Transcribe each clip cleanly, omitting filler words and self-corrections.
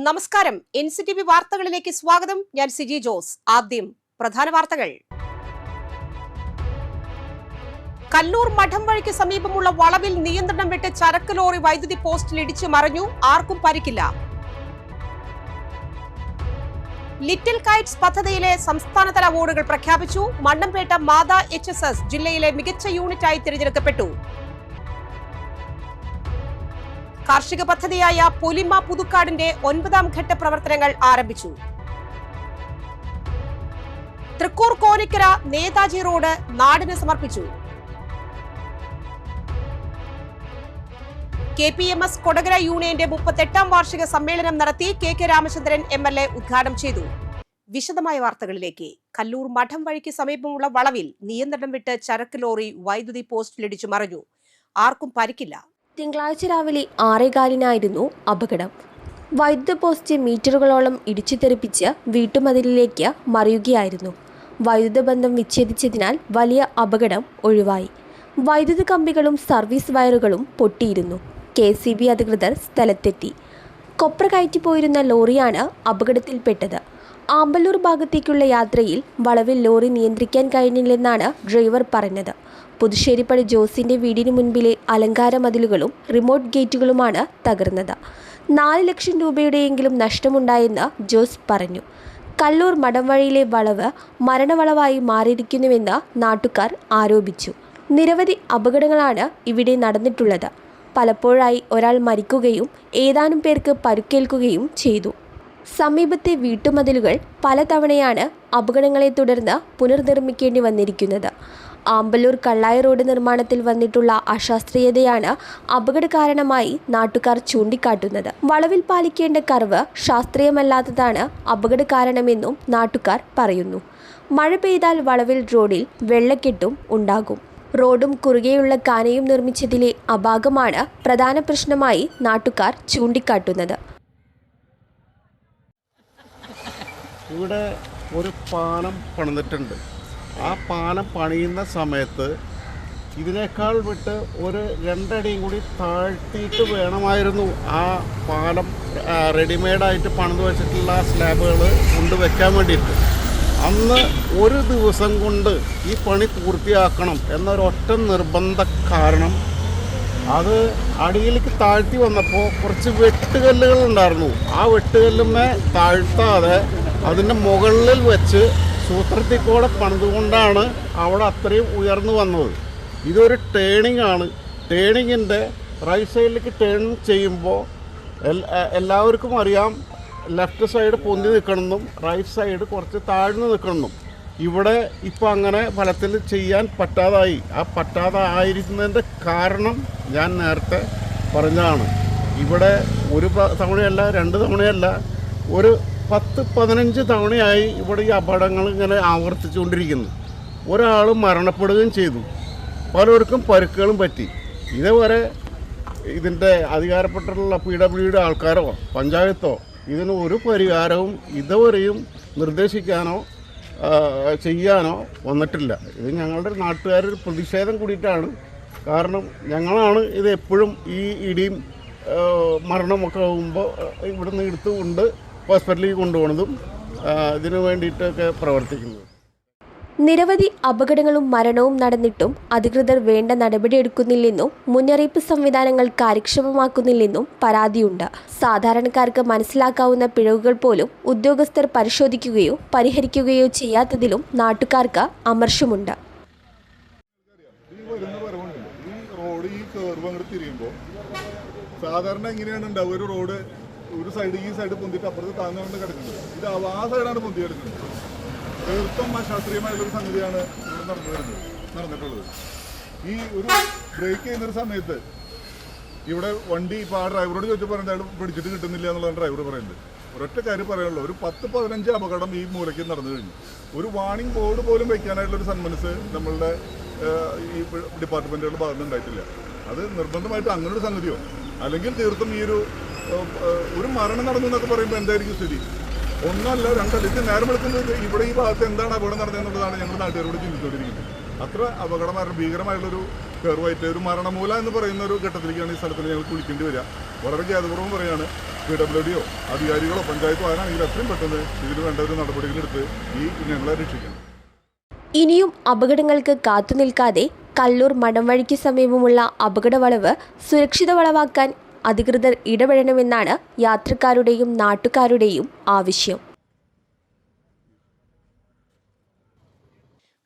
നമസ്കാരം. NCTV വാർത്തകളിലേക്ക് സ്വാഗതം. ഞാൻ സിജി ജോസ്. ആദ്യം പ്രധാന വാർത്തകൾ. കല്ലൂർ മഠം വഴിക്ക് സമീപമുള്ള വളവിൽ നിയന്ത്രണം വിട്ട് ചരക്ക് ലോറി വൈദ്യുതി പോസ്റ്റിൽ ഇടിച്ചു മറിഞ്ഞു. ആർക്കും പരിക്കില്ല. ലിറ്റിൽ കൈറ്റ്സ് പദ്ധതിയിലെ സംസ്ഥാനതല അവാർഡുകൾ പ്രഖ്യാപിച്ചു. മണ്ണമ്പേട്ട മാതാ HSS ജില്ലയിലെ മികച്ച യൂണിറ്റായി തിരഞ്ഞെടുക്കപ്പെട്ടു. കാർഷിക പദ്ധതിയായ പൊലിമ പുതുക്കാടിന്റെ 9ാം ഘട്ട പ്രവർത്തനങ്ങൾ ആരംഭിച്ചു. തൃക്കൂർ കോനിക്കര നേതാജി റോഡ് നാടിന് സമർപ്പിച്ചു. KPMS കൊടകര യൂണിയന്റെ 38ാം വാർഷിക സമ്മേളനം നടത്തി. KK രാമചന്ദ്രൻ MLA ഉദ്ഘാടനം ചെയ്തു. വിശദമായ വാർത്തകളിലേക്ക്. കല്ലൂർ മഠം വഴിക്ക് സമീപമുള്ള വളവിൽ നിയന്ത്രണം വിട്ട് ചരക്ക് ലോറി വൈദ്യുതി പോസ്റ്റിലിടിച്ചു മറിഞ്ഞു. ആർക്കും പരിക്കില്ല. തിങ്കളാഴ്ച രാവിലെ 6:15 അപകടം. വൈദ്യുത പോസ്റ്റ് മീറ്ററുകളോളം ഇടിച്ചു തെറിപ്പിച്ച് വീട്ടുമതിലിലേക്ക് മറിയുകയായിരുന്നു. വൈദ്യുത ബന്ധം വിച്ഛേദിച്ചതിനാൽ വലിയ അപകടം ഒഴിവായി. വൈദ്യുത കമ്പികളും സർവീസ് വയറുകളും പൊട്ടിയിരുന്നു. KCB അധികൃതർ സ്ഥലത്തെത്തി. കൊപ്ര കയറ്റിപ്പോയിരുന്ന ലോറിയാണ് അപകടത്തിൽപ്പെട്ടത്. ആമ്പല്ലൂർ ഭാഗത്തേക്കുള്ള യാത്രയിൽ വളവിൽ ലോറി നിയന്ത്രിക്കാൻ കഴിഞ്ഞില്ലെന്നാണ് ഡ്രൈവർ പറഞ്ഞത്. പുതുശ്ശേരിപ്പടി ജോസിന്റെ വീടിന് മുൻപിലെ അലങ്കാര മതിലുകളും റിമോട്ട് ഗേറ്റുകളുമാണ് തകർന്നത്. 4 ലക്ഷം രൂപയുടെയെങ്കിലും നഷ്ടമുണ്ടായെന്ന് ജോസ് പറഞ്ഞു. കല്ലൂർ മഠം വഴിയിലെ വളവ് മരണവളവായി മാറിയിരിക്കുന്നുവെന്ന് നാട്ടുകാർ ആരോപിച്ചു. നിരവധി അപകടങ്ങളാണ് ഇവിടെ നടന്നിട്ടുള്ളത്. പലപ്പോഴായി ഒരാൾ മരിക്കുകയും ഏതാനും പേർക്ക് പരുക്കേൽക്കുകയും ചെയ്തു. സമീപത്തെ വീട്ടുമതിലുകൾ പലതവണയാണ് അപകടങ്ങളെ തുടർന്ന് പുനർനിർമ്മിക്കേണ്ടി വന്നിരിക്കുന്നത്. ആമ്പല്ലൂർ കള്ളായ റോഡ് നിർമ്മാണത്തിൽ വന്നിട്ടുള്ള അശാസ്ത്രീയതയാണ് അപകട കാരണമായി നാട്ടുകാർ ചൂണ്ടിക്കാട്ടുന്നത്. വളവിൽ പാലിക്കേണ്ട കർവ് ശാസ്ത്രീയമല്ലാത്തതാണ് അപകട കാരണമെന്നും നാട്ടുകാർ പറയുന്നു. മഴ പെയ്താൽ വളവിൽ റോഡിൽ വെള്ളക്കെട്ടും ഉണ്ടാകും. റോഡും കുറുകെയുള്ള കാനയും നിർമ്മിച്ചതിലെ അപാകമാണ് പ്രധാന പ്രശ്നമായി നാട്ടുകാർ ചൂണ്ടിക്കാട്ടുന്നത്. ഇവിടെ ഒരു പാലം പണിതിട്ടുണ്ട്. ആ പാലം പണിയുന്ന സമയത്ത് ഇതിനേക്കാൾ വിട്ട് ഒരു 2 അടിയും കൂടി താഴ്ത്തിയിട്ട് വേണമായിരുന്നു ആ പാലം റെഡിമെയ്ഡായിട്ട് പണിത് വെച്ചിട്ടുള്ള സ്ലാബുകൾ കൊണ്ടുവയ്ക്കാൻ വേണ്ടിയിട്ട്. അന്ന് ഒരു ദിവസം കൊണ്ട് ഈ പണി പൂർത്തിയാക്കണം എന്നൊരൊറ്റ നിർബന്ധ കാരണം അത് അടിയിലേക്ക് താഴ്ത്തി വന്നപ്പോൾ കുറച്ച് വെട്ടുകല്ലുകൾ ഉണ്ടായിരുന്നു. ആ വെട്ടുകല്ലുമേ താഴ്ത്താതെ അതിൻ്റെ മുകളിൽ വെച്ച് സൂത്രത്തിക്കൂടെ പണിതുകൊണ്ടാണ് അവിടെ അത്രയും ഉയർന്നു വന്നത്. ഇതൊരു ടേണിംഗ് ആണ്. ടേണിങ്ങിൻ്റെ റൈറ്റ് സൈഡിലേക്ക് ടേൺ ചെയ്യുമ്പോൾ എല്ലാവർക്കും അറിയാം ലെഫ്റ്റ് സൈഡ് പൊന്തി നിൽക്കണമെന്നും റൈറ്റ് സൈഡ് കുറച്ച് താഴ്ന്നു നിൽക്കണമെന്നും. ഇവിടെ ഇപ്പോൾ അങ്ങനെ ഫലത്തിൽ ചെയ്യാൻ പറ്റാതായി. ആ പറ്റാതായിരിക്കുന്നതിൻ്റെ കാരണം ഞാൻ നേരത്തെ പറഞ്ഞതാണ്. ഇവിടെ ഒരു തവണയല്ല 2 തവണയല്ല, ഒരു 10-15 തവണയായി ഇവിടെ ഈ അപകടങ്ങൾ ഇങ്ങനെ ആവർത്തിച്ചുകൊണ്ടിരിക്കുന്നു. ഒരാൾ മരണപ്പെടുകയും ചെയ്തു, പലർക്കും പരുക്കുകളും പറ്റി. ഇതേവരെ ഇതിൻ്റെ അധികാരപ്പെട്ടിട്ടുള്ള PWD ആൾക്കാരോ പഞ്ചായത്തോ ഇതിന് ഒരു പരിഹാരവും ഇതുവരെയും നിർദ്ദേശിക്കാനോ ചെയ്യാനോ വന്നിട്ടില്ല. ഇത് ഞങ്ങളുടെ നാട്ടുകാരുടെ പ്രതിഷേധം കൂടിയിട്ടാണ്. കാരണം ഞങ്ങളാണ് ഇത് എപ്പോഴും ഈ ഇടിയും മരണമൊക്കെ ആകുമ്പോൾ ഇവിടുന്ന് എടുത്തുകൊണ്ട് ഹോസ്പിറ്റലിലേക്ക് കൊണ്ടുപോകുന്നതും ഇതിനു വേണ്ടിയിട്ടൊക്കെ പ്രവർത്തിക്കുന്നത്. നിരവധി അപകടങ്ങളും മരണവും നടന്നിട്ടും അധികൃതർ വേണ്ട നടപടിയെടുക്കുന്നില്ലെന്നും മുന്നറിയിപ്പ് സംവിധാനങ്ങൾ കാര്യക്ഷമമാക്കുന്നില്ലെന്നും പരാതിയുണ്ട്. സാധാരണക്കാർക്ക് മനസ്സിലാക്കാവുന്ന പിഴവുകൾ പോലും ഉദ്യോഗസ്ഥർ പരിശോധിക്കുകയോ പരിഹരിക്കുകയോ ചെയ്യാത്തതിലും നാട്ടുകാർക്ക് അമർഷമുണ്ട്. സാധാരണ എങ്ങനെയാണ് ഉണ്ടാവുക? ഒരു റോഡ് ഒരു സൈഡ് ഈ സൈഡ് പൊന്തിട്ട് അപ്പുറത്ത് താങ്ങുകൊണ്ട് കിടക്കുന്നത്. ഇത് ആ സൈഡാണ് പൊന്തി കിടക്കുന്നത്. തീർത്തും അശാസ്ത്രീയമായിട്ടുള്ളൊരു സംഗതിയാണ് ഇവിടെ നടന്നിട്ടുള്ളത്. ഈ ഒരു ബ്രേക്ക് ചെയ്യുന്നൊരു സമയത്ത് ഇവിടെ വണ്ടി ഇപ്പോൾ ആ ഡ്രൈവറോട് ചോദിച്ചപ്പോൾ എന്തായാലും പിടിച്ചിട്ട് കിട്ടുന്നില്ല എന്നുള്ളതാണ് ഡ്രൈവർ പറയുന്നത്. ഒരൊറ്റ കാര്യം പറയാനുള്ളൂ, ഒരു 10-15 അപകടം ഈ മൂലയ്ക്ക് നടന്നു കഴിഞ്ഞു. ഒരു വാർണിംഗ് ബോർഡ് പോലും വയ്ക്കാനായിട്ടുള്ളൊരു സന്മനസ് നമ്മളുടെ ഈ ഡിപ്പാർട്ട്മെൻറ്റുകളുടെ ഭാഗത്ത് ഉണ്ടായിട്ടില്ല. അത് നിർബന്ധമായിട്ട് അങ്ങനൊരു സംഗതിയോ അല്ലെങ്കിൽ തീർത്തും ഈ ഒരു മരണം നടന്നു എന്നൊക്കെ പറയുമ്പോൾ എന്തായിരിക്കും സ്ഥിതി? ഒന്നല്ല രണ്ടല്ല, ഇത് നേരം എടുക്കുന്നത് ഇവിടെ ഈ ഭാഗത്ത് എന്താണ് അപകടം നടന്നതെന്നുള്ളതാണ് ഞങ്ങളുടെ നാട്ടുകാരോട് ചിന്തിച്ചുകൊണ്ടിരിക്കുന്നത്. അത്ര അപകടമായിട്ട് ഭീകരമായിട്ടുള്ളൊരു കയറുമായിട്ട് ഒരു മരണമൂല എന്ന് പറയുന്ന ഒരു ഘട്ടത്തിലേക്കാണ് ഈ സ്ഥലത്തിൽ ഞങ്ങൾക്ക് വിളിക്കേണ്ടി വരിക. വളരെ ഖേദപൂർവ്വം പറയുകയാണ്, PWDയോ അധികാരികളോ പഞ്ചായത്തോ ആരാണെങ്കിലും എത്രയും പെട്ടെന്ന് ഇതിന് വേണ്ട ഒരു നടപടികളെടുത്ത് ഈ ഞങ്ങളെ രക്ഷിക്കണം. ഇനിയും അപകടങ്ങൾക്ക് കാത്തുനിൽക്കാതെ കല്ലൂർ മഠംവഴിക്ക് സമീപമുള്ള അപകട വളവ് സുരക്ഷിത വളവാക്കാൻ അധികൃതർ ഇടപെടണമെന്നാണ് യാത്രക്കാരുടെയും നാട്ടുകാരുടെയും ആവശ്യം.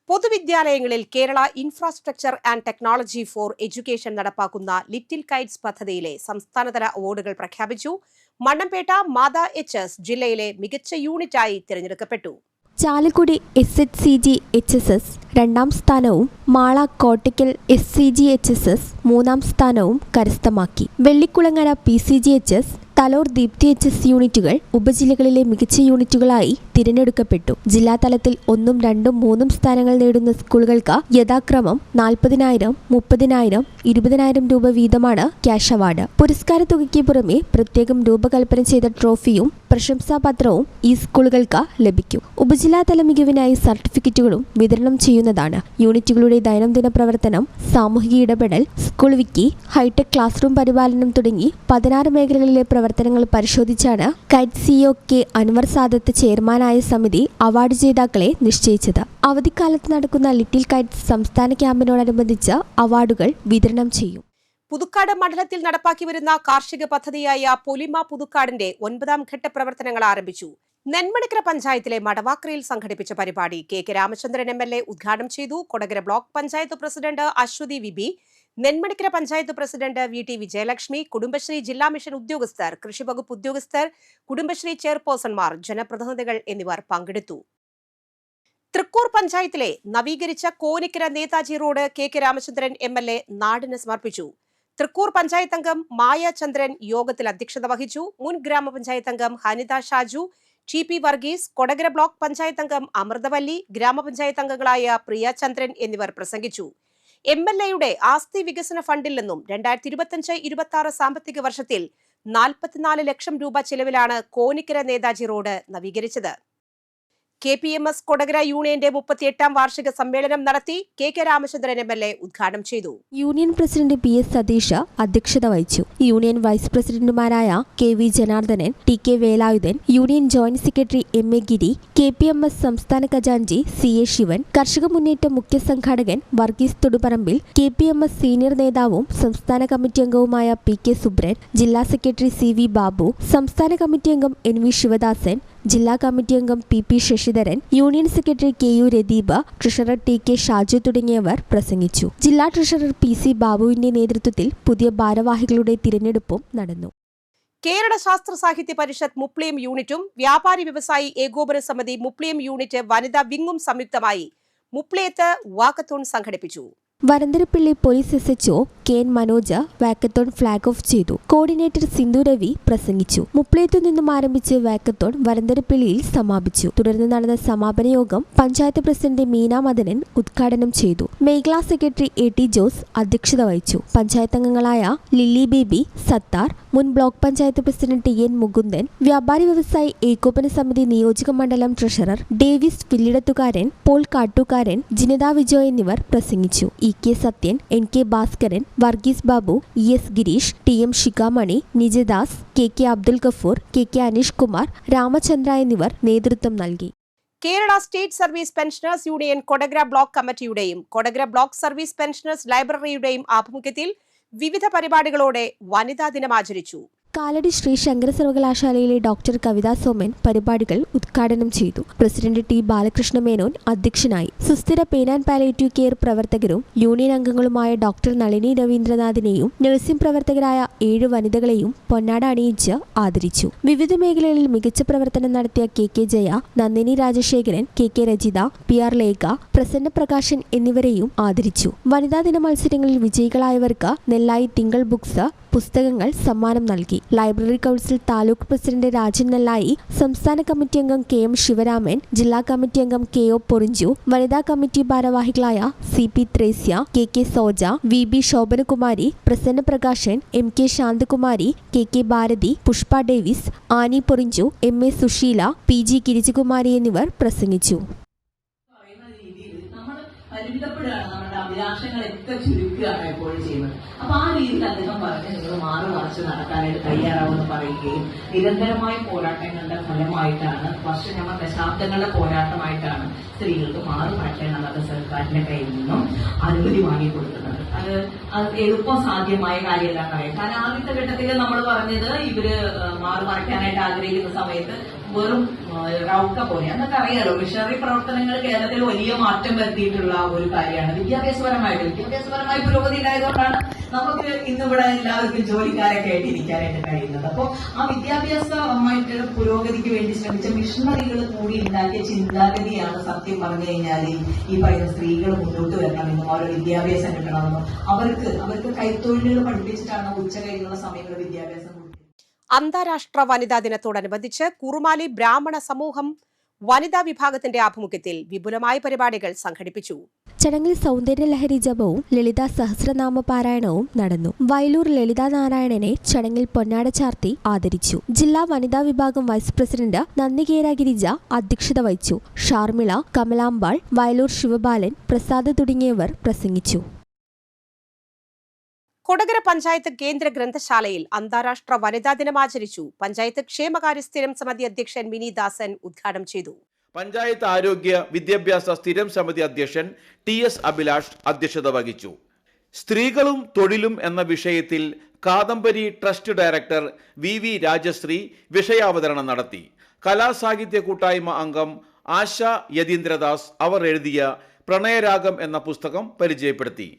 പൊതുവിദ്യാലയങ്ങളിൽ Kerala infrastructure and technology for education നടപ്പാക്കുന്ന ലിറ്റിൽ കൈറ്റ്സ് പദ്ധതിയിലെ സംസ്ഥാനതല അവാർഡുകൾ പ്രഖ്യാപിച്ചു. മണ്ണമ്പേട്ട മാതാ HS ജില്ലയിലെ മികച്ച യൂണിറ്റായി തിരഞ്ഞെടുക്കപ്പെട്ടു. ചാലക്കുടി SHCG HSS 2ാം സ്ഥാനവും മാള കോട്ടയ്ക്കൽ SCG HSS 3ാം സ്ഥാനവും കരസ്ഥമാക്കി. വെള്ളിക്കുളങ്ങര PCGHS, തലോർ ദീപ്തി HS യൂണിറ്റുകൾ ഉപജില്ലകളിലെ മികച്ച യൂണിറ്റുകളായി തിരഞ്ഞെടുക്കപ്പെട്ടു. ജില്ലാതലത്തിൽ 1, 2, 3 സ്ഥാനങ്ങൾ നേടുന്ന സ്കൂളുകൾക്ക് യഥാക്രമം 40,000, 30,000, 20,000 രൂപ വീതമാണ് ക്യാഷ് അവാർഡ്. പുരസ്കാര തുകയ്ക്ക് പുറമെ പ്രത്യേകം രൂപകൽപ്പന ചെയ്ത ട്രോഫിയും പ്രശംസാപത്രവും ഈ സ്കൂളുകൾക്ക് ലഭിക്കും. ഉപജില്ലാതല മികവിനായി സർട്ടിഫിക്കറ്റുകളും വിതരണം ചെയ്യുന്നതാണ്. യൂണിറ്റുകളുടെ ദൈനംദിന പ്രവർത്തനം, സാമൂഹിക ഇടപെടൽ, school wiki, hi tech class room പരിപാലനം തുടങ്ങി 16 മേഖലകളിലെ പ്രവർത്തനങ്ങൾ പരിശോധിച്ചാണ് kite CEO K. Anwar Sadath ചെയർമാനായ സമിതി അവാർഡ് ജേതാക്കളെ നിശ്ചയിച്ചത്. അവധിക്കാലത്ത് നടക്കുന്ന ലിറ്റിൽ കൈറ്റ്സ് സംസ്ഥാന ക്യാമ്പിനോടനുബന്ധിച്ച് അവാർഡുകൾ വിതരണം ചെയ്യും. പുതുക്കാട് മണ്ഡലത്തിൽ നടപ്പാക്കി വരുന്ന കാർഷിക പദ്ധതിയായ പൊലിമ പുതുക്കാടിന്റെ 9ാം ഘട്ട പ്രവർത്തനങ്ങൾ ആരംഭിച്ചു. നെന്മണിക്കര പഞ്ചായത്തിലെ മടവാക്രയിൽ സംഘടിപ്പിച്ച പരിപാടി KK രാമചന്ദ്രൻ MLA ഉദ്ഘാടനം ചെയ്തു. Kodakara block panchayat president Aswathy Vibi, Nenmanikkara panchayat president VT Vijayalakshmi, Kudumbashree ജില്ലാ മിഷൻ ഉദ്യോഗസ്ഥർ, കൃഷിവകുപ്പ് ഉദ്യോഗസ്ഥർ, കുടുംബശ്രീ ചെയർപേഴ്സൺമാർ, ജനപ്രതിനിധികൾ എന്നിവർ പങ്കെടുത്തു. തൃക്കൂർ പഞ്ചായത്തിലെ നവീകരിച്ച Konikkara Netaji road KK Ramachandran MLA നാടിന് സമർപ്പിച്ചു. തൃക്കൂർ പഞ്ചായത്ത് അംഗം മായ ചന്ദ്രൻ യോഗത്തിൽ അധ്യക്ഷത വഹിച്ചു. മുൻ ഗ്രാമപഞ്ചായത്ത് അംഗം ഹനിത ഷാജു, TP വർഗീസ്, കൊടകര ബ്ലോക്ക് പഞ്ചായത്ത് അംഗം അമൃതവല്ലി, ഗ്രാമപഞ്ചായത്ത് അംഗങ്ങളായ പ്രിയ ചന്ദ്രൻ എന്നിവർ പ്രസംഗിച്ചു. MLAയുടെ ആസ്തി വികസന ഫണ്ടിൽ നിന്നും 2025-26 സാമ്പത്തിക വർഷത്തിൽ 44 ലക്ഷം രൂപ ചെലവിലാണ് കോനിക്കര നേതാജി റോഡ് നവീകരിച്ചത്. KPMS കൊടകര യൂണിയന്റെ 38ാം വാർഷിക സമ്മേളനം നടത്തി. KK രാമചന്ദ്രൻ MLA ഉദ്ഘാടനം ചെയ്തു. യൂണിയൻ പ്രസിഡന്റ് PS സതീഷ് അധ്യക്ഷത വഹിച്ചു. യൂണിയൻ വൈസ് പ്രസിഡന്റുമാരായ KV Janardhanan, TK Velayudhan, union joint secretary MA Giri, KPMS സംസ്ഥാന ഖജാൻജി CA ശിവൻ, കർഷക മുന്നേറ്റ മുഖ്യ സംഘാടകൻ വർഗീസ് തൊടുപറമ്പിൽ, KPMS സീനിയർ നേതാവും സംസ്ഥാന കമ്മിറ്റി അംഗവുമായ PK സുബ്രൻ, ജില്ലാ സെക്രട്ടറി CV ബാബു, സംസ്ഥാന കമ്മിറ്റി അംഗം NV ശിവദാസൻ, ജില്ലാ കമ്മിറ്റി അംഗം PP Sasidharan, union secretary KU Radeeba, treasurer TK Shaju തുടങ്ങിയവർ പ്രസംഗിച്ചു. ജില്ലാ ട്രഷറർ PC ബാബുവിന്റെ നേതൃത്വത്തിൽ പുതിയ ഭാരവാഹികളുടെ തിരഞ്ഞെടുപ്പും നടന്നു. കേരള ശാസ്ത്ര സാഹിത്യ പരിഷത്ത് മുപ്ലിം യൂണിറ്റും വ്യാപാരി വ്യവസായി ഏകോപന സമിതി മുപ്ലിം യൂണിറ്റ് വനിതാ വിങ്ങും സംയുക്തമായി മുപ്ലിയത്ത് വാക്കത്തോൺ സംഘടിപ്പിച്ചു. Varandarappilly police SHO KN Manoj walkathon flag off ചെയ്തു. കോർഡിനേറ്റർ സിന്ധു രവി പ്രസംഗിച്ചു. മുപ്ലിയത്തു നിന്നും ആരംഭിച്ച് വാക്കത്തോൺ വരന്തരപ്പിള്ളിയിൽ സമാപിച്ചു. തുടർന്ന് നടന്ന സമാപന യോഗം പഞ്ചായത്ത് പ്രസിഡന്റ് മീന മദനൻ ഉദ്ഘാടനം ചെയ്തു. മേഖലാ സെക്രട്ടറി AT ജോസ് അധ്യക്ഷത വഹിച്ചു. പഞ്ചായത്ത് അംഗങ്ങളായ ലില്ലി ബേബി, സത്താർ, മുൻ block panchayat president TN Mukundan, വ്യാപാരി വ്യവസായി ഏകോപന സമിതി നിയോജക മണ്ഡലം treasurer Davis Villidathukaran, Paul Kattookkaran, Jinitha Vijoy എന്നിവർ പ്രസംഗിച്ചു. EK Sathyan, NK Bhaskaran, Varghese Babu, ES Girish, TM ഷികാമണി, നിജദാസ്, KK Abdul Gafoor, KK Aneesh Kumar, Ramachandra എന്നിവർ നേതൃത്വം നൽകി. Kerala state service pensioners union Kodakara block കമ്മിറ്റിയുടെയും കൊടകര ബ്ലോക്ക് സർവീസ് പെൻഷനേഴ്സ് ലൈബ്രറിയുടെയും ആഭിമുഖ്യത്തിൽ വിവിധ പരിപാടികളോടെ വനിതാ ദിനം ആചരിച്ചു. കാലടി ശ്രീ ശങ്കര സർവകലാശാലയിലെ ഡോക്ടർ കവിതാ സോമൻ പരിപാടികൾ ഉദ്ഘാടനം ചെയ്തു. പ്രസിഡന്റ് T ബാലകൃഷ്ണ മേനോൻ അധ്യക്ഷനായി. സുസ്ഥിര പെയിൻ ആൻഡ് പാലിയേറ്റീവ് കെയർ പ്രവർത്തകരും യൂണിയൻ അംഗങ്ങളുമായ ഡോക്ടർ നളിനി രവീന്ദ്രനാഥിനെയും നഴ്സിംഗ് പ്രവർത്തകരായ 7 വനിതകളെയും പൊന്നാട അണിയിച്ച് ആദരിച്ചു. വിവിധ മേഖലകളിൽ മികച്ച പ്രവർത്തനം നടത്തിയ KK Jaya, Nandini Rajasekharan, KK Rajitha, PR Lekha, Prasanna Prakashan എന്നിവരെയും ആദരിച്ചു. വനിതാ ദിന മത്സരങ്ങളിൽ വിജയികളായവർക്ക് നെല്ലായി തിങ്കൾ ബുക്സ് പുസ്തകങ്ങൾ സമ്മാനം നൽകി. Library council taluk president Rajan Nellayi, സംസ്ഥാന കമ്മിറ്റി അംഗം KM ശിവരാമൻ, ജില്ലാ കമ്മിറ്റി അംഗം KO പൊറിഞ്ചു, വനിതാ കമ്മിറ്റി ഭാരവാഹികളായ CP Thresia, KK Soja, VB Shobhanakumari, Prasanna Prakashan, MK Shanthakumari, KK Bharathi, Pushpa Davis, Annie Porinju, MA Susheela, PG Girijakumari എന്നിവർ പ്രസംഗിച്ചു. പരിമിതപ്പെടുകയാണ് നമ്മുടെ ദിനാശങ്ങളൊക്കെ ചുരുക്കുകയാണ് എപ്പോഴും ചെയ്യുന്നത്. അപ്പൊ ആ രീതിയിൽ അദ്ദേഹം പറഞ്ഞ് നിങ്ങൾ മറിച്ച് നടക്കാനായിട്ട് തയ്യാറാവുമെന്ന് പറയുകയും നിരന്തരമായ പോരാട്ടങ്ങളുടെ ഫലമായിട്ടാണ് ദശാബ്ദങ്ങളുടെ പോരാട്ടമായിട്ടാണ് സ്ത്രീകൾക്ക് മാറുമാറ്റാൻ നമ്മുടെ സർക്കാരിന്റെ കയ്യിൽ നിന്നും അനുമതി വാങ്ങിക്കൊടുക്കുന്നത്. അത് എളുപ്പം സാധ്യമായ കാര്യമല്ല പറയാം. കാരണം ആദ്യത്തെ ഘട്ടത്തിൽ നമ്മൾ പറഞ്ഞത് ഇവര് മാറുമാറ്റാനായിട്ട് ആഗ്രഹിക്കുന്ന സമയത്ത് വെറും റൗക്ക പോലെ എന്നൊക്കെ അറിയാലോ. മിഷണറി പ്രവർത്തനങ്ങൾ കേരളത്തിൽ വലിയ മാറ്റം വരുത്തിയിട്ടുള്ള ഒരു കാര്യമാണ്. വിദ്യാഭ്യാസപരമായി പുരോഗതി ഉണ്ടായതുകൊണ്ടാണ് നമുക്ക് ഇന്നിവിടെ എല്ലാവർക്കും ജോലിക്കാരൊക്കെ ആയിട്ട് ഇരിക്കാനായിട്ട് കഴിയുന്നത്. അപ്പോൾ ആ വിദ്യാഭ്യാസമായിട്ട് പുരോഗതിക്ക് വേണ്ടി ശ്രമിച്ച മിഷണറികൾ കൂടി ഉണ്ടാക്കിയ ചിന്താഗതിയാണ് സത്യം പറഞ്ഞു കഴിഞ്ഞാൽ ഈ പറയുന്ന സ്ത്രീകൾ മുന്നോട്ട് വരണമെന്നും അവരുടെ വിദ്യാഭ്യാസം കിട്ടണമെന്നും അവർക്ക് കൈത്തൊഴിലുകൾ പഠിപ്പിച്ചിട്ടാണ് ഉച്ചകഴിഞ്ഞുള്ള സമയങ്ങളിൽ വിദ്യാഭ്യാസം. അന്താരാഷ്ട്ര വനിതാ ദിനത്തോടനുബന്ധിച്ച് കുറുമാലി ബ്രാഹ്മണ സമൂഹം വനിതാ വിഭാഗത്തിന്റെ ആഭിമുഖ്യത്തിൽ വിപുലമായ പരിപാടികൾ സംഘടിപ്പിച്ചു. ചടങ്ങിൽ സൗന്ദര്യലഹരി ജപവും ലളിതാ സഹസ്രനാമ പാരായണവും നടന്നു. വയലൂർ ലളിതാ നാരായണനെ ചടങ്ങിൽ പൊന്നാട ചാർത്തി ആദരിച്ചു. ജില്ലാ വനിതാ വിഭാഗം വൈസ് പ്രസിഡന്റ് നന്ദികേര ഗിരിജ അധ്യക്ഷത വഹിച്ചു. ഷാർമിള, കമലാമ്പാൾ, വയലൂർ ശിവബാലൻ, പ്രസാദ് തുടങ്ങിയവർ പ്രസംഗിച്ചു. കൊടകര പഞ്ചായത്ത് കേന്ദ്ര ഗ്രന്ഥശാലയിൽ അന്താരാഷ്ട്ര വനിതാ ദിനം ആചരിച്ചു. പഞ്ചായത്ത് ക്ഷേമകാര്യ സ്ഥിരം സമിതി അധ്യക്ഷൻ മിനി ദാസൻ ഉദ്ഘാടനം ചെയ്തു. പഞ്ചായത്ത് ആരോഗ്യ വിദ്യാഭ്യാസ സ്ഥിരം സമിതി അധ്യക്ഷൻ TS അഭിലാഷ് അധ്യക്ഷത വഹിച്ചു. സ്ത്രീകളും തൊഴിലും എന്ന വിഷയത്തിൽ Kadambari trust director VV Rajasree വിഷയാവതരണം നടത്തി. കലാസാഹിത്യ കൂട്ടായ്മ അംഗം ആശ യതീന്ദ്രദാസ് അവർ എഴുതിയ പ്രണയരാഗം എന്ന പുസ്തകം പരിചയപ്പെടുത്തി.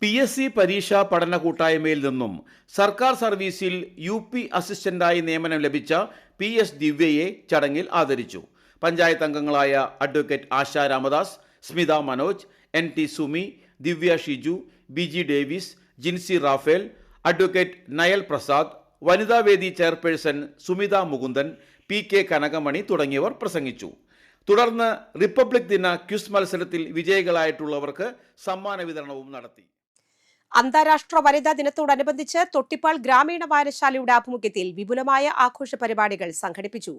PSC പരീക്ഷാ പഠന കൂട്ടായ്മയിൽ നിന്നും സർക്കാർ സർവീസിൽ UP അസിസ്റ്റന്റായി നിയമനം ലഭിച്ച PS ദിവ്യയെ ചടങ്ങിൽ ആദരിച്ചു. പഞ്ചായത്ത് അംഗങ്ങളായ advocate Asha Ramadas, Smitha Manoj, NT Sumi, Divya Shiju, BG Davis, Jincy Raphael, advocate Nayal Prasad, വനിതാവേദി ചെയർപേഴ്സൺ സുമിത മുകുന്ദൻ, PK കനകമണി തുടങ്ങിയവർ പ്രസംഗിച്ചു. തുടർന്ന് റിപ്പബ്ലിക് ദിന ക്വിസ് മത്സരത്തിൽ വിജയികളായിട്ടുള്ളവർക്ക് സമ്മാന വിതരണവും നടത്തി. അന്താരാഷ്ട്ര വനിതാ ദിനത്തോടനുബന്ധിച്ച് തൊട്ടിപ്പാൾ ഗ്രാമീണ വായനശാലയുടെ ആഭിമുഖ്യത്തിൽ വിപുലമായ ആഘോഷ പരിപാടികൾ സംഘടിപ്പിച്ചു.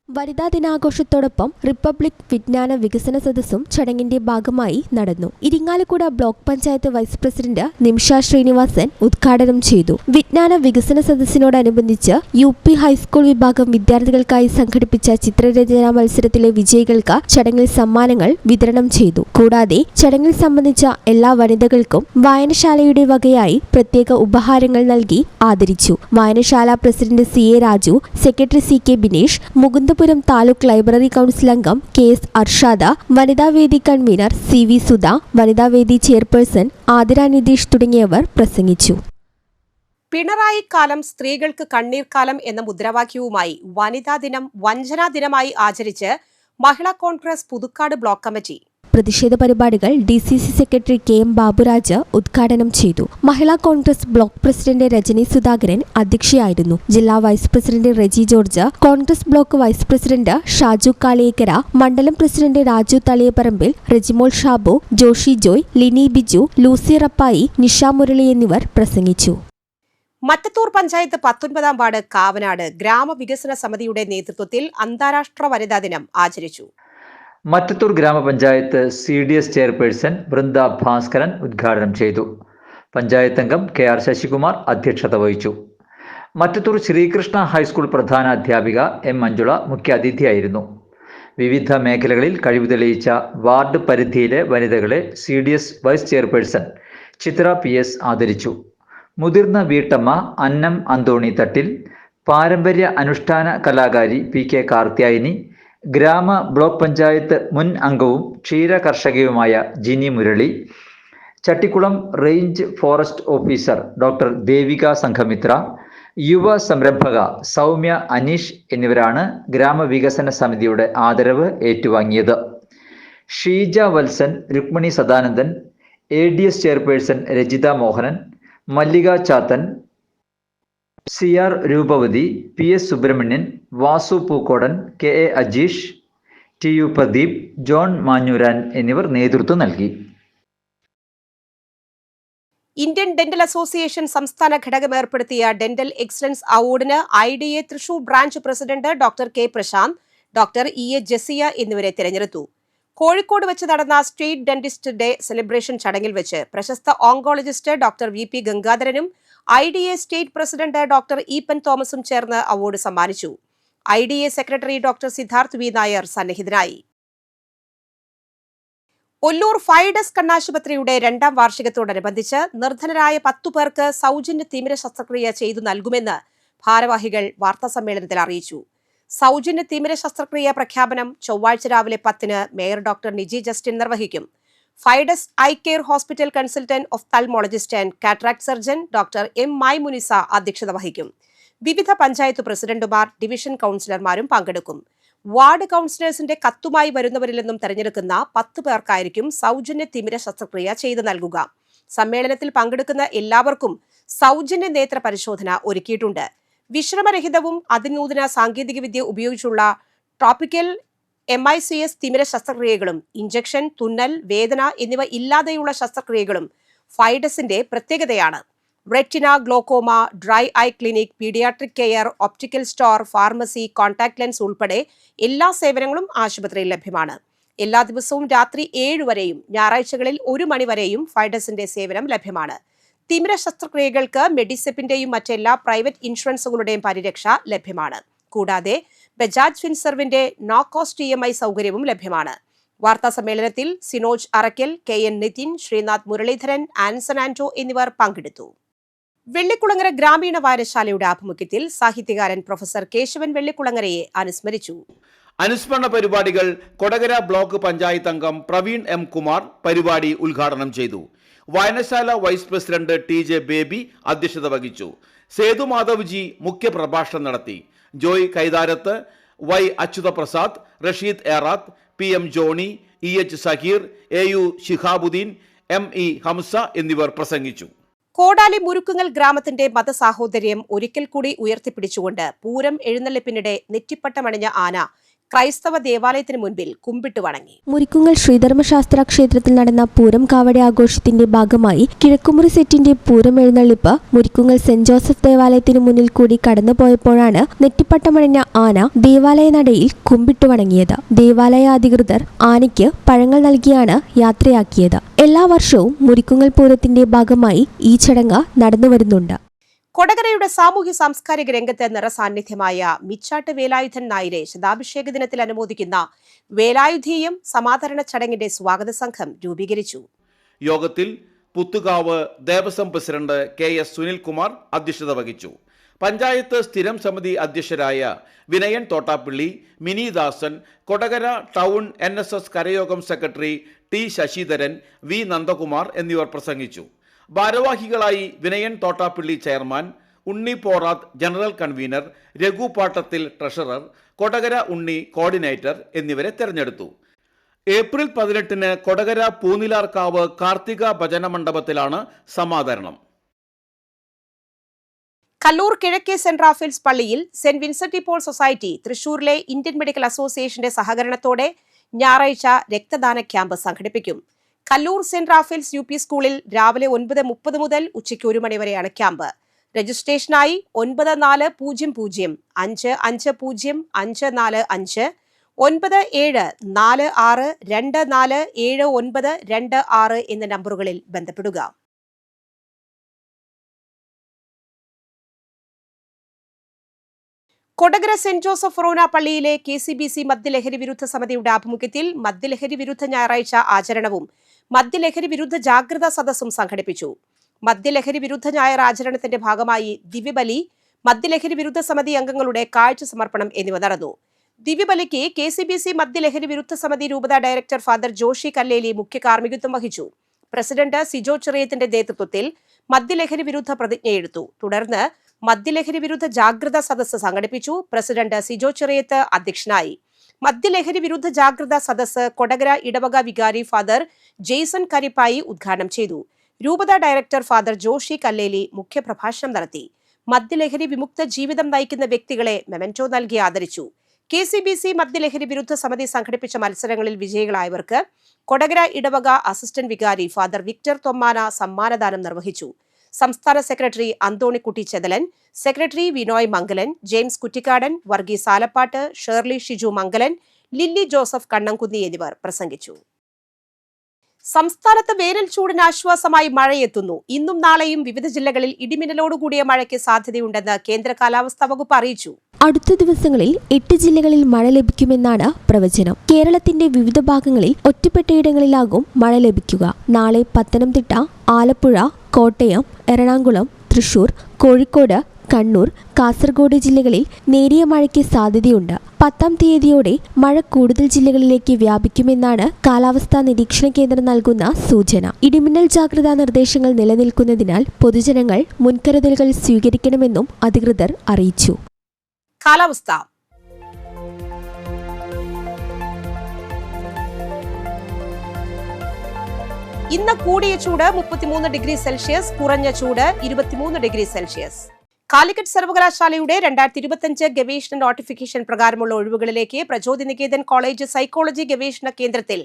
വനിതാ ദിനാഘോഷത്തോടൊപ്പം റിപ്പബ്ലിക് വിജ്ഞാന വികസന സദസ്സും ചടങ്ങിന്റെ ഭാഗമായി നടന്നു. Irinjalakuda block panchayat vice president Nimisha Srinivasan ഉദ്ഘാടനം ചെയ്തു. വിജ്ഞാന വികസന സദസ്സിനോടനുബന്ധിച്ച് UP ഹൈസ്കൂൾ വിഭാഗം വിദ്യാർത്ഥികൾക്കായി സംഘടിപ്പിച്ച ചിത്രരചനാ മത്സരത്തിലെ വിജയികൾക്ക് ചടങ്ങിൽ സമ്മാനങ്ങൾ വിതരണം ചെയ്തു. കൂടാതെ ചടങ്ങിൽ സംബന്ധിച്ച എല്ലാ വനിതകൾക്കും വായനശാലയുടെ വകയായി പ്രത്യേക ഉപഹാരങ്ങൾ നൽകി ആദരിച്ചു. വായനശാല president CA Raju, secretary CK Binesh, Mukundapuram taluk library council അംഗം KS അർഷാദ, വനിതാവേദി കൺവീനർ CV സുധ, വനിതാവേദി ചെയർപേഴ്സൺ ആതിര നിതീഷ് തുടങ്ങിയവർ പ്രസംഗിച്ചു. പിണറായി കാലം സ്ത്രീകൾക്ക് കണ്ണീർക്കാലം എന്ന മുദ്രാവാക്യവുമായി വനിതാ ദിനം വഞ്ചനാ ദിനമായി ആചരിച്ച് മഹിളാ കോൺഗ്രസ് പുതുക്കാട് ബ്ലോക്ക് കമ്മിറ്റി. പ്രതിഷേധ പരിപാടികൾ DCC സെക്രട്ടറി KM ബാബുരാജ് ഉദ്ഘാടനം ചെയ്തു. Mahila Congress block president Rajani Sudhakaran അധ്യക്ഷയായിരുന്നു. ജില്ലാ vice president Reji George, Congress block vice president Shaju Kaliyekkara, മണ്ഡലം president Raju Thaliyaparambil, Rejimol Shabu, Joshy Joy, Lini Biju, Lucy Rappai, Nisha Murali എന്നിവർ പ്രസംഗിച്ചു. മറ്റത്തൂർ പഞ്ചായത്ത് 19-ാം വാർഡ് കാവനാട് ഗ്രാമവികസന സമിതിയുടെ നേതൃത്വത്തിൽ അന്താരാഷ്ട്ര വനിതാ ദിനം ആചരിച്ചു. മറ്റത്തൂർ ഗ്രാമപഞ്ചായത്ത് CDS ചെയർപേഴ്സൺ വൃന്ദ ഭാസ്കരൻ ഉദ്ഘാടനം ചെയ്തു. പഞ്ചായത്ത് അംഗം KR ശശികുമാർ അധ്യക്ഷത വഹിച്ചു. മറ്റത്തൂർ ശ്രീകൃഷ്ണ ഹൈസ്കൂൾ പ്രധാന അധ്യാപിക M മഞ്ജുള മുഖ്യാതിഥിയായിരുന്നു. വിവിധ മേഖലകളിൽ കഴിവ് തെളിയിച്ച വാർഡ് പരിധിയിലെ വനിതകളെ CDS വൈസ് ചെയർപേഴ്സൺ ചിത്ര PS ആദരിച്ചു. മുതിർന്ന വീട്ടമ്മ അന്നം അന്തോണി തട്ടിൽ, പാരമ്പര്യ അനുഷ്ഠാന കലാകാരി PK കാർത്യായനി, ഗ്രാമ ബ്ലോക്ക് പഞ്ചായത്ത് മുൻ അംഗവും ക്ഷീര കർഷകയുമായ Jini Murali, Chattikulam range forest officer doctor Devika Sanghamitra, യുവ സംരംഭക സൗമ്യ അനീഷ് എന്നിവരാണ് ഗ്രാമവികസന സമിതിയുടെ ആദരവ് ഏറ്റുവാങ്ങിയത്. Sheeja Valsan, Rukmini Sadanandan, ADS chairperson Rajitha Mohanan, Mallika Chathan, CR Roopavathi, PS Subrahmanyan, Vasu Pookodan, KA Ajeesh, TU Pradeep, John Manjooran എന്നിവർ നേതൃത്വം നൽകി. ഇന്ത്യൻ ഡെന്റൽ അസോസിയേഷൻ സംസ്ഥാന ഘടകം ഏർപ്പെടുത്തിയ ഡെന്റൽ എക്സലൻസ് അവാർഡിന് IDA Thrissur branch president doctor K Prashanth, doctor EA Jasiya എന്നിവരെ തിരഞ്ഞെടുത്തു. കോഴിക്കോട് വെച്ച് നടന്ന സ്റ്റേറ്റ് ഡെന്റിസ്റ്റ് ഡേ സെലിബ്രേഷൻ ചടങ്ങിൽ വെച്ച് പ്രശസ്ത ഓങ്കോളജിസ്റ്റ് ഡോക്ടർ VP ഗംഗാധരനും IDA state president doctor Eapen തോമസും ചേർന്ന് അവാർഡ് സമ്മാനിച്ചു. IDA secretary doctor Siddharth V. Nair സന്നിഹിതനായി. ഒല്ലൂർ ഫൈഡസ് കണ്ണാശുപത്രിയുടെ 2ാം വാർഷികത്തോടനുബന്ധിച്ച് നിർധനരായ 10 പേർക്ക് സൗജന്യ തിമിര ശസ്ത്രക്രിയ ചെയ്തു നൽകുമെന്ന് ഭാരവാഹികൾ വാർത്താസമ്മേളനത്തിൽ അറിയിച്ചു. സൗജന്യ തിമിര ശസ്ത്രക്രിയ പ്രഖ്യാപനം ചൊവ്വാഴ്ച രാവിലെ 10-ന് മേയർ ഡോക്ടർ നിജി ജസ്റ്റിൻ നിർവഹിക്കും. Fides eye care hospital consultant ophthalmologist and cataract surgeon doctor M. Maimunisa അധ്യക്ഷത വഹിക്കും. വിവിധ പഞ്ചായത്ത് പ്രസിഡന്റുമാർ, ഡിവിഷൻ കൌൺസിലർമാരും പങ്കെടുക്കും. വാർഡ് കൌൺസിലേഴ്സിന്റെ കത്തുമായി വരുന്നവരിൽ നിന്നും തെരഞ്ഞെടുക്കുന്ന 10 പേർക്കായിരിക്കും സൗജന്യ തിമിര ശസ്ത്രക്രിയ ചെയ്തു നൽകുക. സമ്മേളനത്തിൽ പങ്കെടുക്കുന്ന എല്ലാവർക്കും സൗജന്യ നേത്ര പരിശോധന ഒരുക്കിയിട്ടുണ്ട്. വിശ്രമരഹിതവും അതിനൂതന സാങ്കേതികവിദ്യ ഉപയോഗിച്ചുള്ള ടോപ്പിക്കൽ MICS തിമിര ശസ്ത്രക്രിയകളും ഇഞ്ചക്ഷൻ, തുന്നൽ, വേദന എന്നിവ ഇല്ലാതെയുള്ള ശസ്ത്രക്രിയകളും ഫൈഡസിന്റെ പ്രത്യേകതയാണ്. Retina, glaucoma, dry eye clinic, paediatric care, optical store, pharmacy, contact lens ഉൾപ്പെടെ എല്ലാ സേവനങ്ങളും ആശുപത്രിയിൽ ലഭ്യമാണ്. എല്ലാ ദിവസവും രാത്രി 7 വരെയും ഞായറാഴ്ചകളിൽ 1 മണി വരെയും ഫൈഡസിന്റെ സേവനം ലഭ്യമാണ്. തിമിര ശസ്ത്രക്രിയകൾക്ക് മെഡിസെപ്പിന്റെയും മറ്റെല്ലാ പ്രൈവറ്റ് ഇൻഷുറൻസുകളുടെയും പരിരക്ഷ ലഭ്യമാണ്. കൂടാതെ ബജാജ് ഫിൻസർവിന്റെ നോ കോസ്റ്റ് EMI സൗകര്യവും ലഭ്യമാണ്. വാർത്താ സമ്മേളനത്തിൽ സിനോജ് അറക്കൽ, KN നിതിൻ, ശ്രീനാഥ് മുരളീധരൻ, ആൻസൺ ആന്റോ എന്നിവർ പങ്കെടുത്തു. വെള്ളിക്കുളങ്ങര ഗ്രാമീണ വായനശാലയുടെ ആഭിമുഖ്യത്തിൽ സാഹിത്യകാരൻ പ്രൊഫസർ കേശവൻ വെള്ളിക്കുളങ്ങരയെ അനുസ്മരിച്ചു. അനുസ്മരണ പരിപാടികൾ കൊടകര ബ്ലോക്ക് പഞ്ചായത്ത് അംഗം പ്രവീൺ M. കുമാർ പരിപാടി ഉദ്ഘാടനം ചെയ്തു. വായനശാല വൈസ് പ്രസിഡന്റ് TJ ബേബി അധ്യക്ഷത വഹിച്ചു. സേതു മാധവ്ജി മുഖ്യപ്രഭാഷണം നടത്തി. Joy Kaitharath, Y. Achyuthaprasad, Rasheed Erath, PM Johny, EH Saheer, AU Shihabuddin, ME Hamsa എന്നിവർ പ്രസംഗിച്ചു. കോടാലി മുരുക്കുങ്ങൽ ഗ്രാമത്തിന്റെ മതസാഹോദര്യം ഒരിക്കൽ കൂടി ഉയർത്തിപ്പിടിച്ചുകൊണ്ട് പൂരം എഴുന്നള്ളിപ്പിനിടെ നെറ്റിപ്പട്ടമണിഞ്ഞ ആന ക്രൈസ്തവ ദേവാലയത്തിന് മുൻപിൽ കുമ്പിട്ട് വണങ്ങി. മുരിക്കുങ്ങൽ ശ്രീധർമ്മശാസ്ത്ര ക്ഷേത്രത്തിൽ നടന്ന പൂരം കാവടി ആഘോഷത്തിന്റെ ഭാഗമായി കിഴക്കുമുറി സെറ്റിന്റെ പൂരം എഴുന്നള്ളിപ്പ് മുരിക്കുങ്ങൽ സെന്റ് ജോസഫ് ദേവാലയത്തിന് മുന്നിൽ കൂടി കടന്നുപോയപ്പോഴാണ് നെറ്റിപ്പട്ടമണിഞ്ഞ ആന ദേവാലയ നടയിൽ കുമ്പിട്ട് വണങ്ങിയത്. ദേവാലയ അധികൃതർ ആനയ്ക്ക് പഴങ്ങൾ നൽകിയാണ് യാത്രയാക്കിയത്. എല്ലാ വർഷവും മുരിക്കുങ്ങൽ പൂരത്തിന്റെ ഭാഗമായി ഈ ചടങ്ങ് നടന്നുവരുന്നുണ്ട്. കൊടകരയുടെ സാമൂഹ്യ സാംസ്കാരിക രംഗത്ത് നിറസാന്നിധ്യമായ മിച്ചാട്ട് വേലായുധൻ നായരെ ശതാഭിഷേക ദിനത്തിൽ അനുമോദിക്കുന്ന വേലായുധീയം സമാധരണ ചടങ്ങിന്റെ സ്വാഗത സംഘം രൂപീകരിച്ചു. യോഗത്തിൽ പുത്തുകാവ് ദേവസ്വം പ്രസിഡന്റ് KS സുനിൽകുമാർ അധ്യക്ഷത വഹിച്ചു. പഞ്ചായത്ത് സ്ഥിരം സമിതി അധ്യക്ഷരായ വിനയൻ തോട്ടാപ്പള്ളി, മിനി ദാസൻ, കൊടകര ടൗൺ NSS കരയോഗം secretary T. Sasidharan, V. Nandakumar എന്നിവർ പ്രസംഗിച്ചു. ഭാരവാഹികളായി Vinayan Thottappally chairman, Unni Porath general convener, Raghu Pattathil treasurer, Kodakara Unni coordinator എന്നിവരെ തെരഞ്ഞെടുത്തു. ഏപ്രിൽ 18-ന് കൊടകര പൂനിലാർക്കാവ് കാർത്തിക ഭജന മണ്ഡപത്തിലാണ് സമാദരണം. കല്ലൂർ കിഴക്കേ സെന്റ് റാഫേൽസ് പള്ളിയിൽ സെന്റ് വിൻസെന്റ് പോൾ സൊസൈറ്റി തൃശൂരിലെ ഇന്ത്യൻ മെഡിക്കൽ അസോസിയേഷന്റെ സഹകരണത്തോടെ ഞായറാഴ്ച രക്തദാന ക്യാമ്പ് സംഘടിപ്പിക്കും. കല്ലൂർ സെന്റ് റാഫേൽസ് UP സ്കൂളിൽ രാവിലെ 9:30 മുതൽ ഉച്ചയ്ക്ക് 1 മണി വരെയാണ് ക്യാമ്പ്. രജിസ്ട്രേഷനായി 9450550545 9746247926 എന്ന നമ്പറുകളിൽ ബന്ധപ്പെടുക. കൊടകര സെന്റ് ജോസഫ് ഫൊറോന പള്ളിയിലെ KCBC മദ്യലഹരി വിരുദ്ധ സമിതിയുടെ ആഭിമുഖ്യത്തിൽ മദ്യലഹരി വിരുദ്ധ ഞായറാഴ്ച ആചരണവും മദ്യലഹരി വിരുദ്ധ ജാഗ്രതാ സദസ്സും സംഘടിപ്പിച്ചു. മദ്യലഹരി വിരുദ്ധ ഞായർ ആചരണത്തിന്റെ ഭാഗമായി ദിവ്യബലി, മദ്യലഹരി വിരുദ്ധ സമിതി അംഗങ്ങളുടെ കാഴ്ച സമർപ്പണം എന്നിവ നടന്നു. ദിവ്യബലിക്ക് KCBC മദ്യലഹരി വിരുദ്ധ സമിതി രൂപത ഡയറക്ടർ ഫാദർ ജോഷി കല്ലേലി മുഖ്യ കാർമ്മികത്വം വഹിച്ചു. പ്രസിഡന്റ് സിജോ ചെറിയത്തിന്റെ നേതൃത്വത്തിൽ മദ്യലഹരി വിരുദ്ധ പ്രതിജ്ഞയെടുത്തു. തുടർന്ന് മദ്യലഹരി വിരുദ്ധ ജാഗ്രതാ സദസ്സ് സംഘടിപ്പിച്ചു. പ്രസിഡന്റ് സിജോ ചെറിയത്ത് അധ്യക്ഷനായി. മദ്യലഹരി വിരുദ്ധ ജാഗ്രതാ സദസ്സ് കൊടകര ഇടവക വികാരി ഫാദർ ജെയ്സൺ കരിപ്പായി ഉദ്ഘാടനം ചെയ്തു. രൂപത ഡയറക്ടർ ഫാദർ ജോഷി കല്ലേലി മുഖ്യപ്രഭാഷണം നടത്തി. മദ്യലഹരി വിമുക്ത ജീവിതം നയിക്കുന്ന വ്യക്തികളെ മെമന്റോ നൽകി ആദരിച്ചു. KCBC മദ്യലഹരി വിരുദ്ധ സമിതി സംഘടിപ്പിച്ച മത്സരങ്ങളിൽ വിജയികളായവർക്ക് കൊടകര ഇടവക അസിസ്റ്റന്റ് വികാരി ഫാദർ വിക്ടർ തൊമ്മാന സമ്മാനദാനം നിർവഹിച്ചു. സംസ്ഥാന secretary Anthonykutty Chethalan, secretary Vinoy Mangalan, James Kuttikkadan, Varghese Alappat, Shirley Shiju Mangalan, Lilly Joseph Kannamkunni എന്നിവർ പ്രസംഗിച്ചു. സംസ്ഥാനത്ത് വേനൽ ചൂടിന് ആശ്വാസമായി മഴയെത്തുന്നു. ഇന്നും നാളെയും വിവിധ ജില്ലകളിൽ ഇടിമിന്നലോടുകൂടിയ മഴയ്ക്ക് സാധ്യതയുണ്ടെന്ന് കേന്ദ്ര കാലാവസ്ഥാ വകുപ്പ് അറിയിച്ചു. അടുത്ത ദിവസങ്ങളിൽ 8 ജില്ലകളിൽ മഴ ലഭിക്കുമെന്നാണ് പ്രവചനം. കേരളത്തിന്റെ വിവിധ ഭാഗങ്ങളിൽ ഒറ്റപ്പെട്ടയിടങ്ങളിലാകും മഴ ലഭിക്കുക. നാളെ പത്തനംതിട്ട, ആലപ്പുഴ, കോട്ടയം, എറണാകുളം, തൃശൂർ, കോഴിക്കോട്, കണ്ണൂർ, കാസർഗോഡ് ജില്ലകളിൽ നേരിയ മഴയ്ക്ക് സാധ്യതയുണ്ട്. 10-ാം തീയതിയോടെ മഴ കൂടുതൽ ജില്ലകളിലേക്ക് വ്യാപിക്കുമെന്നാണ് കാലാവസ്ഥാ നിരീക്ഷണ കേന്ദ്രം നൽകുന്ന സൂചന. ഇടിമിന്നൽ ജാഗ്രതാ നിർദ്ദേശങ്ങൾ നിലനിൽക്കുന്നതിനാൽ പൊതുജനങ്ങൾ മുൻകരുതലുകൾ സ്വീകരിക്കണമെന്നും അധികൃതർ അറിയിച്ചു. കാലാവസ്ഥ. ഇന്ന് കൂടിയ ചൂട് 33 ഡിഗ്രി സെൽഷ്യസ്, കുറഞ്ഞ ചൂട് 23 ഡിഗ്രി സെൽഷ്യസ്. കാലിക്കറ്റ് സർവകലാശാലയുടെ 2025 ഗവേഷണ നോട്ടിഫിക്കേഷൻ പ്രകാരമുള്ള ഒഴിവുകളിലേക്ക് പ്രചോദിനികേതൻ കോളേജ് സൈക്കോളജി ഗവേഷണ കേന്ദ്രത്തിൽ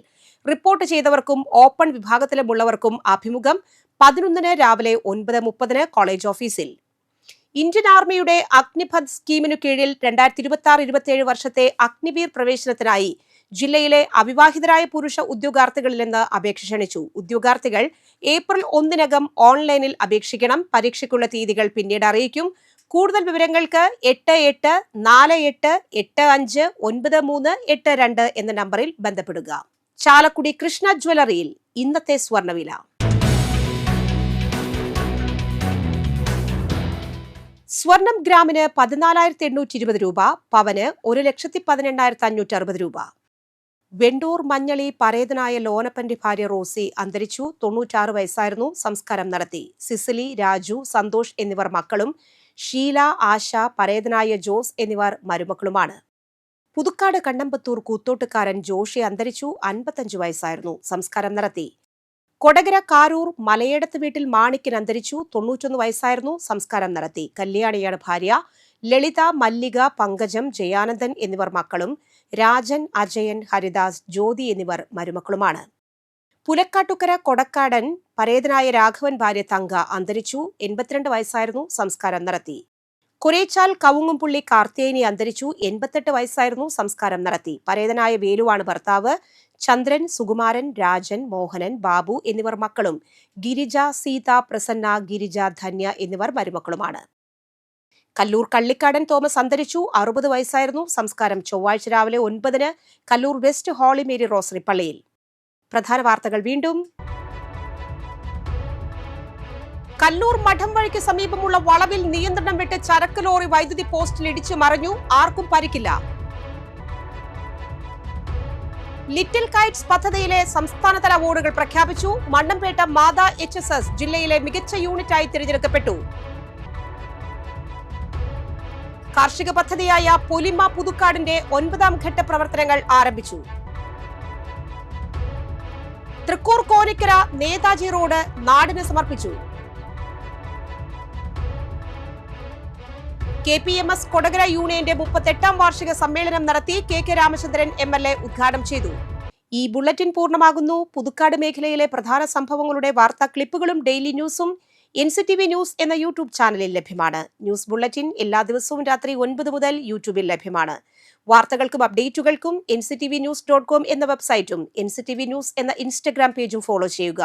റിപ്പോർട്ട് ചെയ്തവർക്കും ഓപ്പൺ വിഭാഗത്തിലുമുള്ളവർക്കും അഭിമുഖം 11-ന് രാവിലെ 9:30-ന് കോളേജ് ഓഫീസിൽ. ഇന്ത്യൻ ആർമിയുടെ അഗ്നിപഥ് സ്കീമിനു കീഴിൽ 2026-27 വർഷത്തെ അഗ്നിവീർ പ്രവേശനത്തിനായി ജില്ലയിലെ അവിവാഹിതരായ പുരുഷ ഉദ്യോഗാർത്ഥികളിൽ നിന്ന് അപേക്ഷ ക്ഷണിച്ചു. ഉദ്യോഗാർത്ഥികൾ ഏപ്രിൽ 1-നകം ഓൺലൈനിൽ അപേക്ഷിക്കണം. പരീക്ഷയ്ക്കുള്ള തീയതികൾ പിന്നീട് അറിയിക്കും. കൂടുതൽ വിവരങ്ങൾക്ക് 8848585382 എന്ന നമ്പറിൽ ബന്ധപ്പെടുക. ചാലക്കുടി കൃഷ്ണ ജ്വല്ലറിയിൽ ഇന്നത്തെ സ്വർണ്ണവില. സ്വർണം ഗ്രാമിന് 14,820 രൂപ, പവന് 1,18,560 രൂപ. വെണ്ടൂർ മഞ്ഞളി പരേതനായ ലോനപ്പന്റെ ഭാര്യ റോസി അന്തരിച്ചു. 96 വയസ്സായിരുന്നു. സംസ്കാരം നടത്തി. സിസിലി, രാജു, സന്തോഷ് എന്നിവർ മക്കളും ഷീല, ആശ, പരേതനായ ജോസ് എന്നിവർ മരുമക്കളുമാണ്. പുതുക്കാട് കണ്ണമ്പത്തൂർ കൂത്തോട്ടുകാരൻ ജോഷി അന്തരിച്ചു. 55 വയസ്സായിരുന്നു. സംസ്കാരം നടത്തി. കൊടകര കാരൂർ മലയേടത്ത് വീട്ടിൽ മാണിക്കൻ അന്തരിച്ചു. 91 വയസ്സായിരുന്നു. സംസ്കാരം നടത്തി. കല്യാണിയാണ് ഭാര്യ. ലളിത, മല്ലിക, പങ്കജം, ജയാനന്ദൻ എന്നിവർ മക്കളും രാജൻ, അജയൻ, ഹരിദാസ്, ജ്യോതി എന്നിവർ മരുമക്കളുമാണ്. പുലക്കാട്ടുകര കൊടക്കാടൻ പരേതനായ രാഘവൻ ഭാര്യ തങ്ക അന്തരിച്ചു. 82 വയസ്സായിരുന്നു. സംസ്കാരം നടത്തി. കൊരേച്ചാൽ കവുങ്ങുംപുള്ളി കാർത്തിയേനി അന്തരിച്ചു. 88 വയസ്സായിരുന്നു. സംസ്കാരം നടത്തി. പരേതനായ വേലുവാണ് ഭർത്താവ്. ചന്ദ്രൻ, സുകുമാരൻ, രാജൻ, മോഹനൻ, ബാബു എന്നിവർ മക്കളും ഗിരിജ, സീത, പ്രസന്ന, ഗിരിജ, ധന്യ എന്നിവർ മരുമക്കളുമാണ്. കല്ലൂർ കള്ളിക്കാടൻ തോമസ് അന്തരിച്ചു. 60 വയസ്സായിരുന്നു. സംസ്കാരം ചൊവ്വാഴ്ച രാവിലെ 9-ന് Kallur west holy Mary rosary പള്ളിയിൽ. പ്രധാന വാർത്തകൾ വീണ്ടും. കല്ലൂർ മഠം വഴിക്ക് സമീപമുള്ള വളവിൽ നിയന്ത്രണം വിട്ട് ചരക്ക് ലോറി വൈദ്യുതി പോസ്റ്റിൽ ഇടിച്ചു മറിഞ്ഞു. ആർക്കും പരിക്കില്ല. ലിറ്റിൽ കൈറ്റ്സ് പദ്ധതിയിലെ സംസ്ഥാനതല അവാർഡുകൾ പ്രഖ്യാപിച്ചു. മണ്ണമ്പേട്ട മാതാ HSS ജില്ലയിലെ മികച്ച യൂണിറ്റായി തിരഞ്ഞെടുക്കപ്പെട്ടു. കാർഷിക പദ്ധതിയായ പൊലിമ പുതുക്കാടിന്റെ 9-ാം ഘട്ട പ്രവർത്തനങ്ങൾ ആരംഭിച്ചു. തൃക്കൂർ കോനിക്കര നേതാജി റോഡ് നാടിന് സമർപ്പിച്ചു. KPMS കൊടകര യൂണിയന്റെ 38-ാം വാർഷിക സമ്മേളനം നടത്തി. KK രാമചന്ദ്രൻ MLA ഉദ്ഘാടനം ചെയ്തു. ഈ ബുള്ളറ്റിൻ പൂർണ്ണമാകുന്നു. പുതുക്കാട് മേഖലയിലെ പ്രധാന സംഭവങ്ങളുടെ വാർത്താ ക്ലിപ്പുകളും ഡെയിലി ന്യൂസും NCTV ന്യൂസ് എന്ന യൂട്യൂബ് ചാനലിൽ ലഭ്യമാണ്. ന്യൂസ് ബുള്ളറ്റിൻ എല്ലാ ദിവസവും രാത്രി 9 മുതൽ യൂട്യൂബിൽ ലഭ്യമാണ്. വാർത്തകൾക്കും അപ്ഡേറ്റുകൾക്കും nctvnews.com എന്ന വെബ്സൈറ്റും NCTV ന്യൂസ് എന്ന ഇൻസ്റ്റഗ്രാം പേജും ഫോളോ ചെയ്യുക.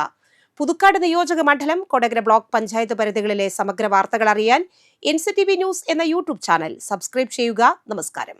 പുതുക്കാട് നിയോജക മണ്ഡലം, കൊടകര ബ്ലോക്ക് പഞ്ചായത്ത് പരിധികളിലെ സമഗ്ര വാർത്തകൾ അറിയാൻ NCTV ന്യൂസ് എന്ന യൂട്യൂബ് ചാനൽ സബ്സ്ക്രൈബ് ചെയ്യുക. നമസ്കാരം.